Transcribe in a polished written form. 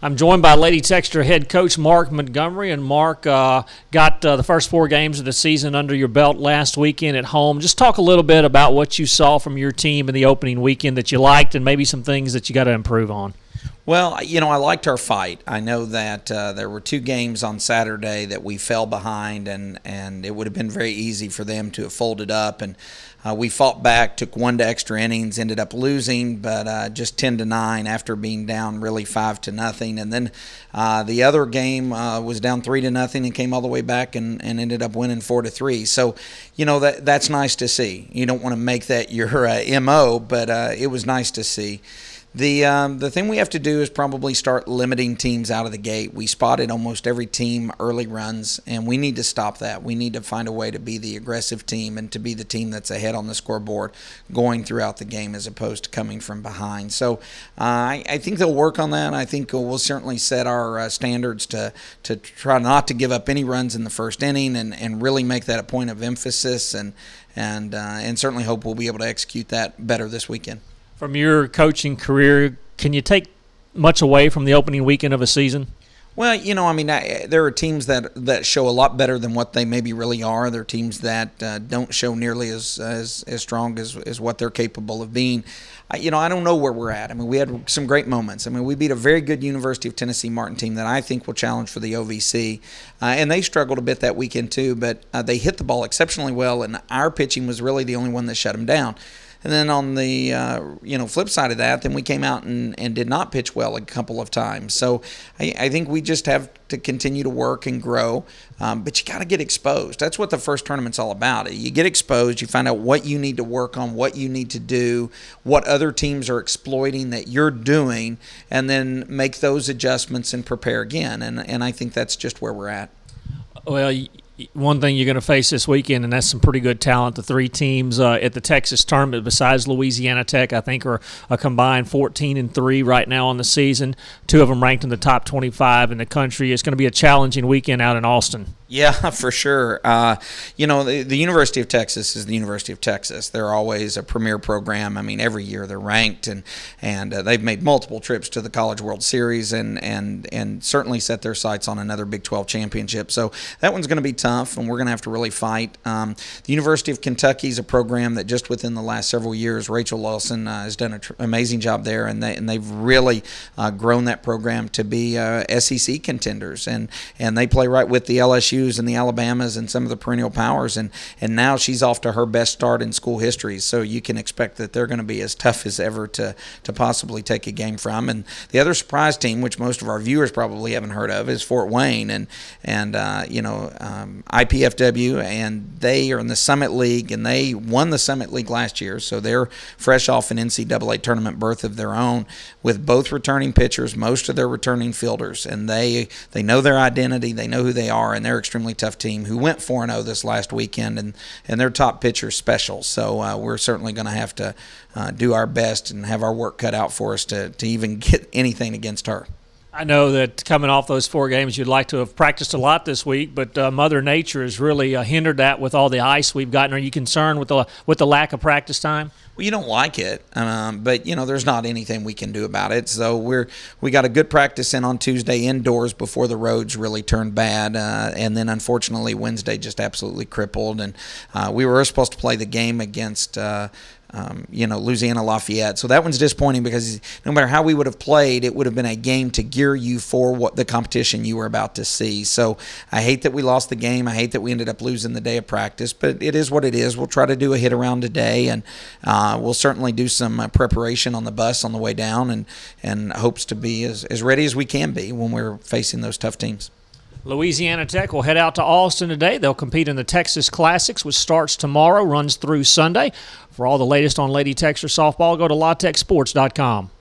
I'm joined by Lady Texter head coach Mark Montgomery, and Mark got the first 4 games of the season under your belt last weekend at home. Just talk a little bit about what you saw from your team in the opening weekend that you liked and maybe some things that you got to improve on. Well, I liked our fight. I know that there were 2 games on Saturday that we fell behind, and it would have been very easy for them to have folded up. And we fought back, took 1 to extra innings, ended up losing, but just 10-9 after being down really 5-0. And then the other game was down 3-0 and came all the way back and ended up winning 4-3. So, that's nice to see. You don't want to make that your MO, but it was nice to see. The thing we have to do is probably start limiting teams out of the gate. We spotted almost every team early runs, and we need to stop that. We need to find a way to be the aggressive team and to be the team that's ahead on the scoreboard going throughout the game as opposed to coming from behind. So I think they'll work on that. I think we'll certainly set our standards to try not to give up any runs in the first inning and really make that a point of emphasis and certainly hope we'll be able to execute that better this weekend. From your coaching career, can you take much away from the opening weekend of a season? Well, there are teams that show a lot better than what they maybe really are. There are teams that don't show nearly as strong as what they're capable of being. I don't know where we're at. We had some great moments. We beat a very good University of Tennessee Martin team that I think will challenge for the OVC. And they struggled a bit that weekend too, but they hit the ball exceptionally well, and our pitching was really the only one that shut them down. And then on the flip side of that, then we came out and did not pitch well a couple of times. So I think we just have to continue to work and grow, but you got to get exposed. That's what the first tournament's all about. You get exposed, you find out what you need to work on, what you need to do, what other teams are exploiting that you're doing, and then make those adjustments and prepare again. And I think that's just where we're at. Well, one thing you're going to face this weekend, and that's some pretty good talent. The 3 teams at the Texas tournament, besides Louisiana Tech, I think are a combined 14-3 right now on the season. 2 of them ranked in the top 25 in the country. It's going to be a challenging weekend out in Austin. Yeah, for sure. The University of Texas is the University of Texas. They're always a premier program. Every year they're ranked, and they've made multiple trips to the College World Series and certainly set their sights on another Big 12 championship. So that one's going to be tough, and we're going to have to really fight. The University of Kentucky is a program that just within the last several years, Rachel Lawson has done an amazing job there, and they've really grown that program to be SEC contenders, and they play right with the LSU and the Alabamas and some of the perennial powers, and now she's off to her best start in school history, so you can expect that they're going to be as tough as ever to possibly take a game from. And the other surprise team, which most of our viewers probably haven't heard of, is Fort Wayne, and IPFW, and they are in the Summit League, and they won the Summit League last year, so they're fresh off an NCAA tournament berth of their own with both returning pitchers, most of their returning fielders, and they know their identity, they know who they are, and they're extremely tough team who went 4-0 this last weekend, and their top pitcher special. So we're certainly going to have to do our best and have our work cut out for us to even get anything against her. I know that coming off those 4 games, you'd like to have practiced a lot this week, but Mother Nature has really hindered that with all the ice we've gotten. Are you concerned with the lack of practice time? Well, you don't like it, but there's not anything we can do about it. So we got a good practice in on Tuesday indoors before the roads really turned bad, and then unfortunately Wednesday just absolutely crippled. And we were supposed to play the game against Louisiana Lafayette. So that one's disappointing because no matter how we would have played, it would have been a game to gear you for what the competition you were about to see. So I hate that we lost the game. I hate that we ended up losing the day of practice, but it is what it is. We'll try to do a hit around today, and we'll certainly do some preparation on the bus on the way down, and hopes to be as ready as we can be when we're facing those tough teams. Louisiana Tech will head out to Austin today. They'll compete in the Texas Classics, which starts tomorrow, runs through Sunday. For all the latest on Lady Texter softball, go to LaTexSports.com.